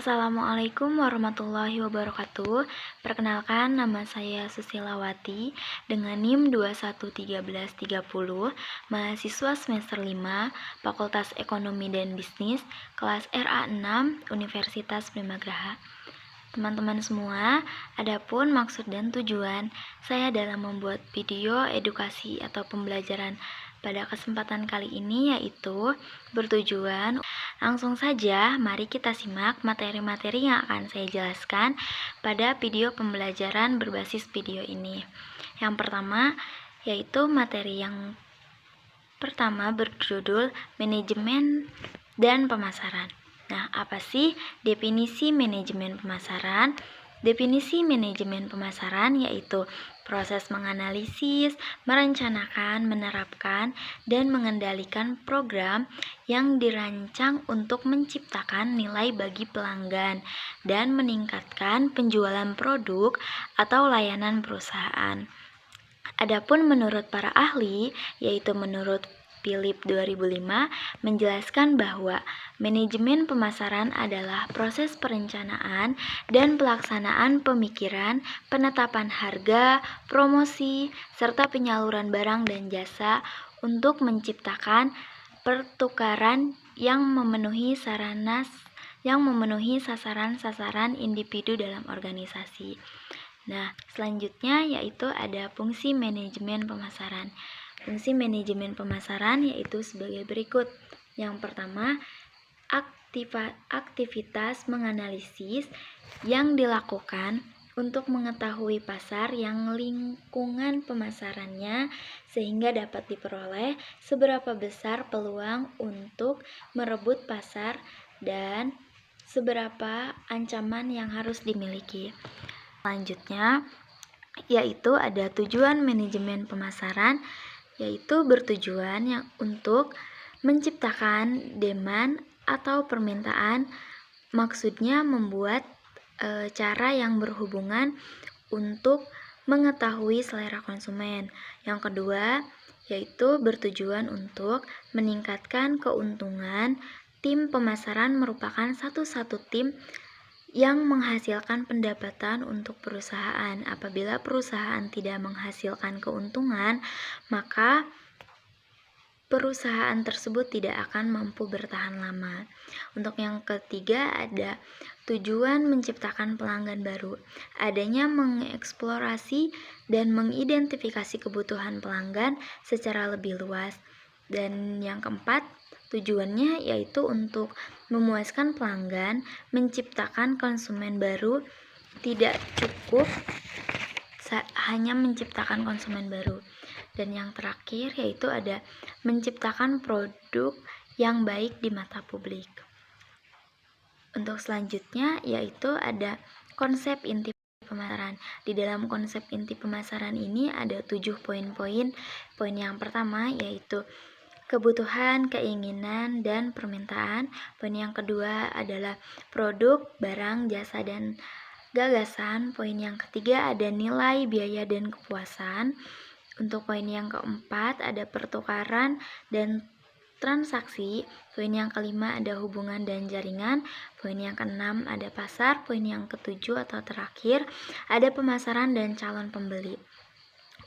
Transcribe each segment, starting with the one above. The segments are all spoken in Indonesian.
Assalamualaikum warahmatullahi wabarakatuh. Perkenalkan, nama saya Susilawati dengan NIM 211330, mahasiswa semester 5, Fakultas Ekonomi dan Bisnis, kelas RA6, Universitas Primagraha. Teman-teman semua, adapun maksud dan tujuan saya dalam membuat video edukasi atau pembelajaran pada kesempatan kali ini yaitu bertujuan. Langsung saja, mari kita simak materi-materi yang akan saya jelaskan pada video pembelajaran berbasis video ini. Yang pertama, yaitu materi yang pertama berjudul Manajemen dan Pemasaran. Nah, apa sih definisi manajemen pemasaran? Definisi manajemen pemasaran yaitu proses menganalisis, merencanakan, menerapkan, dan mengendalikan program yang dirancang untuk menciptakan nilai bagi pelanggan dan meningkatkan penjualan produk atau layanan perusahaan. Adapun menurut para ahli, yaitu menurut Philip 2005, menjelaskan bahwa manajemen pemasaran adalah proses perencanaan dan pelaksanaan pemikiran, penetapan harga, promosi, serta penyaluran barang dan jasa untuk menciptakan pertukaran yang memenuhi sasaran-sasaran individu dalam organisasi. Nah, selanjutnya yaitu ada fungsi manajemen pemasaran. Fungsi manajemen pemasaran yaitu sebagai berikut. Yang pertama, aktivitas menganalisis yang dilakukan untuk mengetahui pasar yang lingkungan pemasarannya sehingga dapat diperoleh seberapa besar peluang untuk merebut pasar dan seberapa ancaman yang harus dimiliki. Selanjutnya, yaitu ada tujuan manajemen pemasaran, yaitu bertujuan yang untuk menciptakan demand atau permintaan, maksudnya membuat cara yang berhubungan untuk mengetahui selera konsumen. Yang kedua, yaitu bertujuan untuk meningkatkan keuntungan. Tim pemasaran merupakan satu-satu tim yang menghasilkan pendapatan untuk perusahaan. Apabila perusahaan tidak menghasilkan keuntungan, maka perusahaan tersebut tidak akan mampu bertahan lama. Untuk yang ketiga ada tujuan menciptakan pelanggan baru. Adanya mengeksplorasi dan mengidentifikasi kebutuhan pelanggan secara lebih luas. Dan yang keempat, tujuannya yaitu untuk memuaskan pelanggan, menciptakan konsumen baru. Tidak cukup hanya menciptakan konsumen baru. Dan yang terakhir yaitu ada menciptakan produk yang baik di mata publik. Untuk selanjutnya yaitu ada konsep inti pemasaran. Di dalam konsep inti pemasaran ini ada 7 poin-poin. Poin yang pertama yaitu kebutuhan, keinginan, dan permintaan. Poin yang kedua adalah produk, barang, jasa, dan gagasan. Poin yang ketiga ada nilai, biaya, dan kepuasan. Untuk poin yang keempat ada pertukaran dan transaksi. Poin yang kelima ada hubungan dan jaringan. Poin yang keenam ada pasar. Poin yang ketujuh atau terakhir ada pemasaran dan calon pembeli.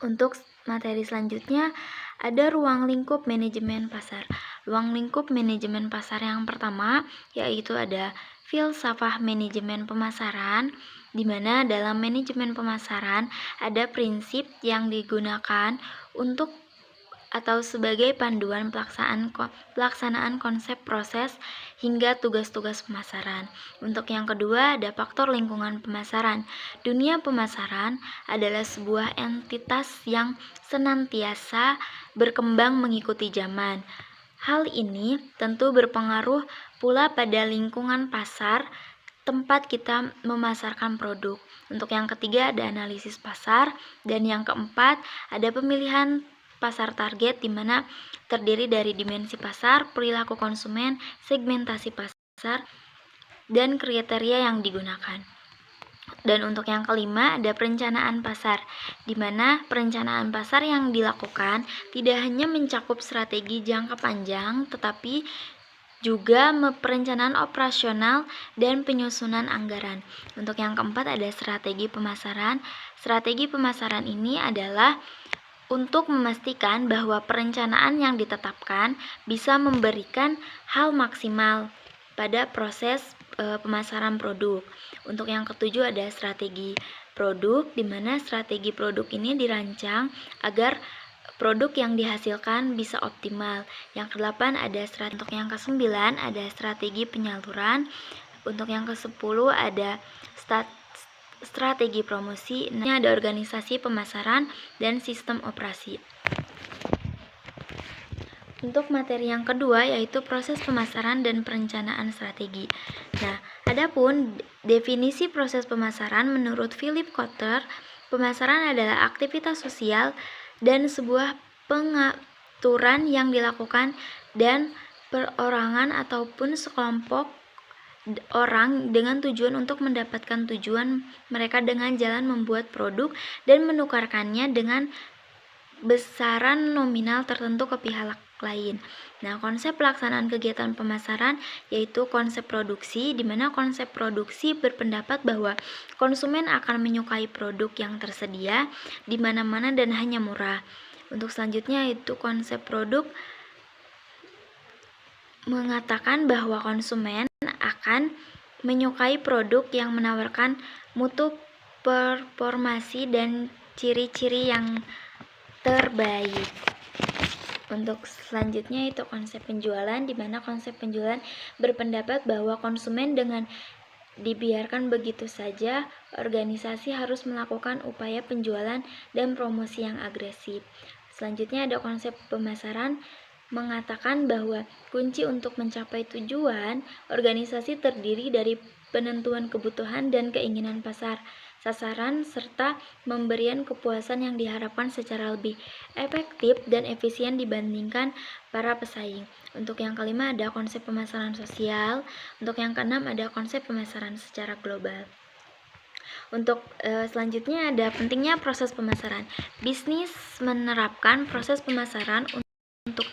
Untuk materi selanjutnya ada ruang lingkup manajemen pasar. Ruang lingkup manajemen pasar yang pertama yaitu ada filsafat manajemen pemasaran, di mana dalam manajemen pemasaran ada prinsip yang digunakan untuk atau sebagai panduan pelaksanaan konsep proses hingga tugas-tugas pemasaran. Untuk yang kedua ada faktor lingkungan pemasaran. Dunia pemasaran adalah sebuah entitas yang senantiasa berkembang mengikuti zaman. Hal ini tentu berpengaruh pula pada lingkungan pasar tempat kita memasarkan produk. Untuk yang ketiga ada analisis pasar, dan yang keempat ada pemilihan pasar target, di mana terdiri dari dimensi pasar, perilaku konsumen, segmentasi pasar, dan kriteria yang digunakan. Dan untuk yang kelima ada perencanaan pasar, di mana perencanaan pasar yang dilakukan tidak hanya mencakup strategi jangka panjang, tetapi juga perencanaan operasional dan penyusunan anggaran. Untuk yang keempat ada strategi pemasaran. Strategi pemasaran ini adalah untuk memastikan bahwa perencanaan yang ditetapkan bisa memberikan hal maksimal pada proses pemasaran produk. Untuk yang ketujuh ada strategi produk, di mana strategi produk ini dirancang agar produk yang dihasilkan bisa optimal. Yang kedelapan ada strategi. Untuk yang kesembilan ada strategi penyaluran. Untuk yang kesepuluh ada strategi promosi. Ini ada organisasi pemasaran dan sistem operasi. Untuk materi yang kedua yaitu proses pemasaran dan perencanaan strategi. Nah, adapun definisi proses pemasaran menurut Philip Kotler, pemasaran adalah aktivitas sosial dan sebuah pengaturan yang dilakukan dan perorangan ataupun sekelompok orang dengan tujuan untuk mendapatkan tujuan mereka dengan jalan membuat produk dan menukarkannya dengan besaran nominal tertentu ke pihak lain. Nah, konsep pelaksanaan kegiatan pemasaran yaitu konsep produksi, di mana konsep produksi berpendapat bahwa konsumen akan menyukai produk yang tersedia di mana-mana dan hanya murah. Untuk selanjutnya itu konsep produk mengatakan bahwa konsumen akan menyukai produk yang menawarkan mutu performasi dan ciri-ciri yang terbaik. Untuk selanjutnya itu konsep penjualan, di mana konsep penjualan berpendapat bahwa konsumen dengan dibiarkan begitu saja, organisasi harus melakukan upaya penjualan dan promosi yang agresif. Selanjutnya ada konsep pemasaran mengatakan bahwa kunci untuk mencapai tujuan organisasi terdiri dari penentuan kebutuhan dan keinginan pasar, sasaran, serta pemberian kepuasan yang diharapkan secara lebih efektif dan efisien dibandingkan para pesaing. Untuk yang kelima ada konsep pemasaran sosial. Untuk yang keenam ada konsep pemasaran secara global. Untuk selanjutnya ada pentingnya proses pemasaran. Bisnis menerapkan proses pemasaran untuk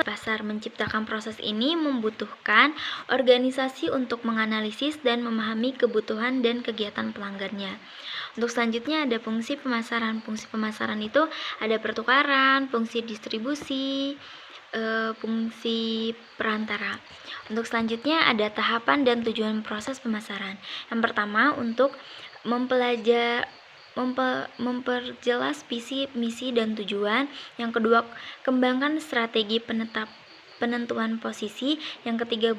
pasar. Menciptakan proses ini membutuhkan organisasi untuk menganalisis dan memahami kebutuhan dan kegiatan pelanggannya. Untuk selanjutnya ada fungsi pemasaran. Fungsi pemasaran itu ada pertukaran, fungsi distribusi, fungsi perantara. Untuk selanjutnya ada tahapan dan tujuan proses pemasaran. Yang pertama untuk memperjelas visi, misi, dan tujuan. Yang kedua, kembangkan strategi penentuan posisi. Yang ketiga,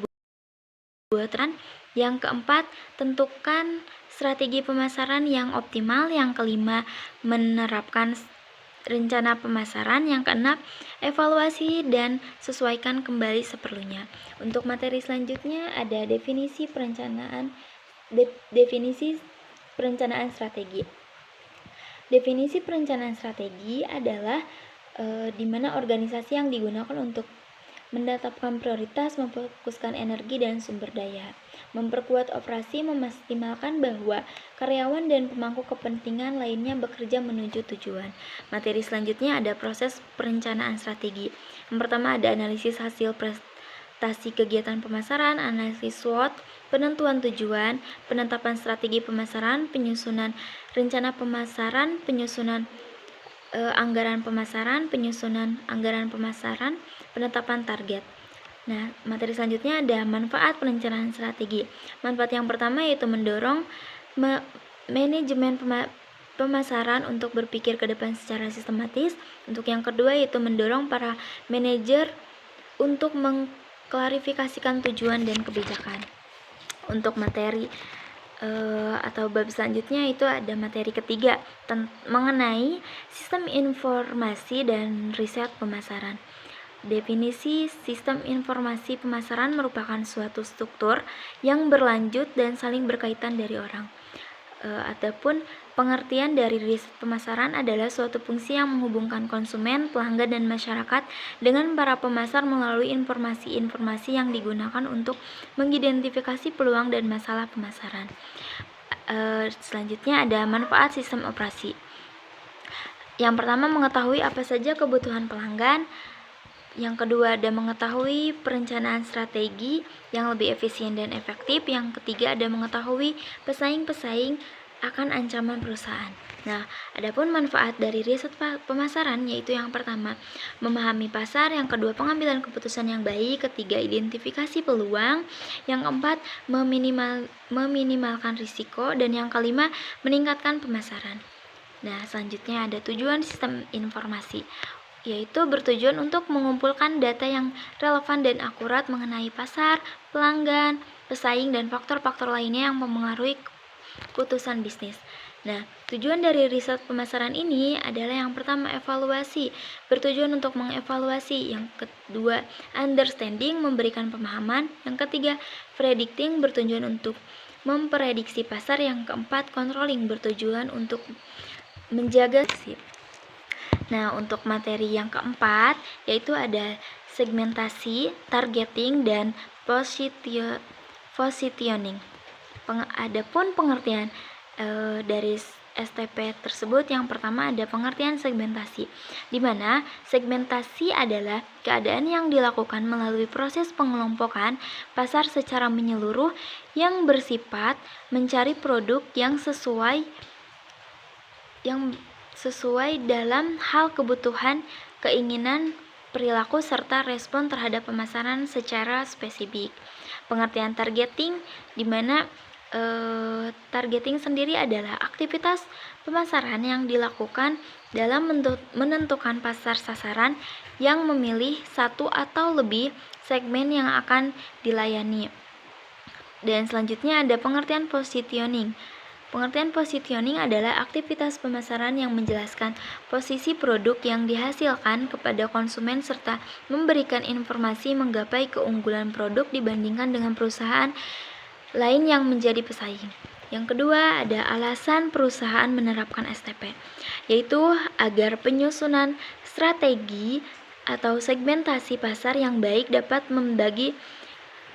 buatan. Yang keempat, tentukan strategi pemasaran yang optimal. Yang kelima, menerapkan rencana pemasaran. Yang keenam, evaluasi dan sesuaikan kembali seperlunya. Untuk materi selanjutnya ada definisi perencanaan strategi. Definisi perencanaan strategi adalah di mana organisasi yang digunakan untuk menetapkan prioritas, memfokuskan energi dan sumber daya, memperkuat operasi, memaksimalkan bahwa karyawan dan pemangku kepentingan lainnya bekerja menuju tujuan. Materi selanjutnya ada proses perencanaan strategi. Yang pertama ada analisis hasil prestasi kegiatan pemasaran, analisis SWOT, penentuan tujuan, penetapan strategi pemasaran, penyusunan rencana pemasaran, penyusunan anggaran pemasaran, penetapan target. Nah, materi selanjutnya ada manfaat perencanaan strategi. Manfaat yang pertama yaitu mendorong manajemen pemasaran untuk berpikir ke depan secara sistematis. Untuk yang kedua yaitu mendorong para manajer untuk mengklarifikasikan tujuan dan kebijakan. Untuk materi atau bab selanjutnya itu ada materi ketiga mengenai sistem informasi dan riset pemasaran. Definisi sistem informasi pemasaran merupakan suatu struktur yang berlanjut dan saling berkaitan dari orang. Adapun pengertian dari riset pemasaran adalah suatu fungsi yang menghubungkan konsumen, pelanggan, dan masyarakat dengan para pemasar melalui informasi-informasi yang digunakan untuk mengidentifikasi peluang dan masalah pemasaran. Selanjutnya ada manfaat sistem operasi. Yang pertama mengetahui apa saja kebutuhan pelanggan. Yang kedua ada mengetahui perencanaan strategi yang lebih efisien dan efektif. Yang ketiga ada mengetahui pesaing-pesaing akan ancaman perusahaan. Nah, adapun manfaat dari riset pemasaran yaitu yang pertama, memahami pasar, yang kedua pengambilan keputusan yang baik, ketiga identifikasi peluang, yang keempat meminimalkan risiko, dan yang kelima meningkatkan pemasaran. Nah, selanjutnya ada tujuan sistem informasi, yaitu bertujuan untuk mengumpulkan data yang relevan dan akurat mengenai pasar, pelanggan, pesaing, dan faktor-faktor lainnya yang mempengaruhi keputusan bisnis. Nah, tujuan dari riset pemasaran ini adalah yang pertama evaluasi, bertujuan untuk mengevaluasi, yang kedua understanding, memberikan pemahaman, yang ketiga predicting, bertujuan untuk memprediksi pasar, yang keempat controlling, bertujuan untuk menjaga. Nah, untuk materi yang keempat yaitu ada segmentasi, targeting, dan positioning. Adapun pengertian dari STP tersebut, yang pertama ada pengertian segmentasi, di mana segmentasi adalah keadaan yang dilakukan melalui proses pengelompokan pasar secara menyeluruh yang bersifat mencari produk yang sesuai dalam hal kebutuhan, keinginan, perilaku, serta respon terhadap pemasaran secara spesifik. Pengertian targeting, di mana targeting sendiri adalah aktivitas pemasaran yang dilakukan dalam menentukan pasar sasaran yang memilih satu atau lebih segmen yang akan dilayani. Dan selanjutnya ada pengertian positioning. Pengertian positioning adalah aktivitas pemasaran yang menjelaskan posisi produk yang dihasilkan kepada konsumen serta memberikan informasi menggapai keunggulan produk dibandingkan dengan perusahaan lain yang menjadi pesaing. Yang kedua ada alasan perusahaan menerapkan STP, yaitu agar penyusunan strategi atau segmentasi pasar yang baik dapat membagi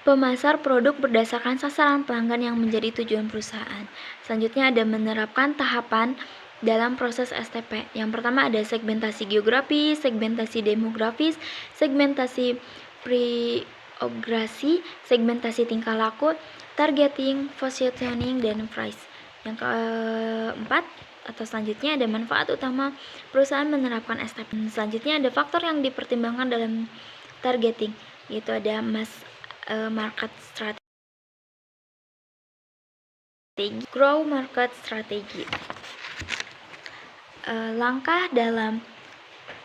pemasar produk berdasarkan sasaran pelanggan yang menjadi tujuan perusahaan. Selanjutnya ada menerapkan tahapan dalam proses STP. Yang pertama ada segmentasi geografis, segmentasi demografis, segmentasi priograsi, segmentasi tingkah laku, targeting, positioning, dan price. Yang keempat atau selanjutnya ada manfaat utama perusahaan menerapkan STP. Selanjutnya ada faktor yang dipertimbangkan dalam targeting, yaitu ada market strategy, grow market strategy. Langkah dalam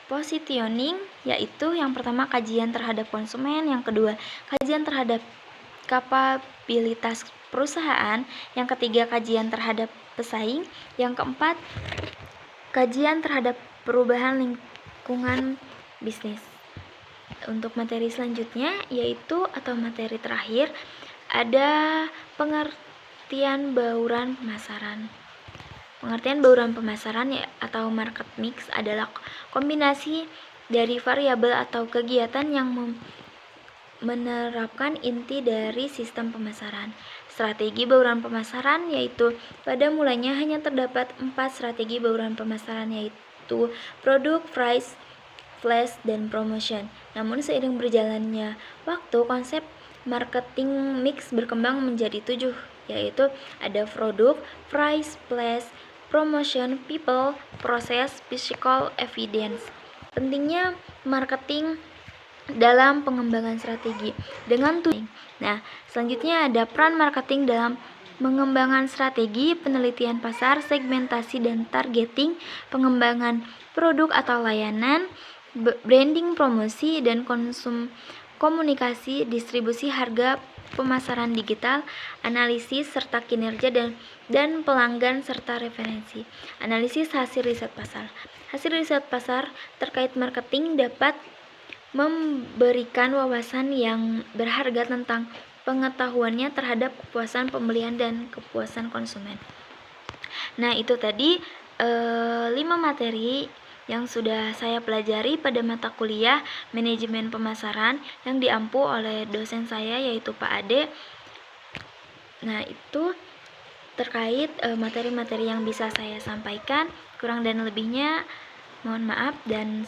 positioning yaitu yang pertama kajian terhadap konsumen, yang kedua kajian terhadap kapabilitas perusahaan, yang ketiga kajian terhadap pesaing, yang keempat kajian terhadap perubahan lingkungan bisnis. Untuk materi selanjutnya yaitu atau materi terakhir ada pengertian bauran pemasaran. Pengertian bauran pemasaran atau market mix adalah kombinasi dari variabel atau kegiatan yang menerapkan inti dari sistem pemasaran. Strategi bauran pemasaran yaitu pada mulanya hanya terdapat 4 strategi bauran pemasaran, yaitu produk, price, flash, dan promotion. Namun seiring berjalannya waktu, konsep marketing mix berkembang menjadi 7, yaitu ada produk, price, flash, promotion, people, process, physical, evidence. Pentingnya marketing dalam pengembangan strategi dengan tujuan. Nah, selanjutnya ada peran marketing dalam pengembangan strategi, penelitian pasar, segmentasi dan targeting, pengembangan produk atau layanan, branding, promosi, dan komunikasi, distribusi, harga, pemasaran digital, analisis serta kinerja dan pelanggan serta referensi. Analisis hasil riset pasar. Hasil riset pasar terkait marketing dapat memberikan wawasan yang berharga tentang pengetahuannya terhadap kepuasan pembelian dan kepuasan konsumen. Nah, itu tadi 5 materi yang sudah saya pelajari pada mata kuliah manajemen pemasaran yang diampu oleh dosen saya yaitu Pak Ade. Nah, itu terkait materi-materi yang bisa saya sampaikan. Kurang dan lebihnya mohon maaf, dan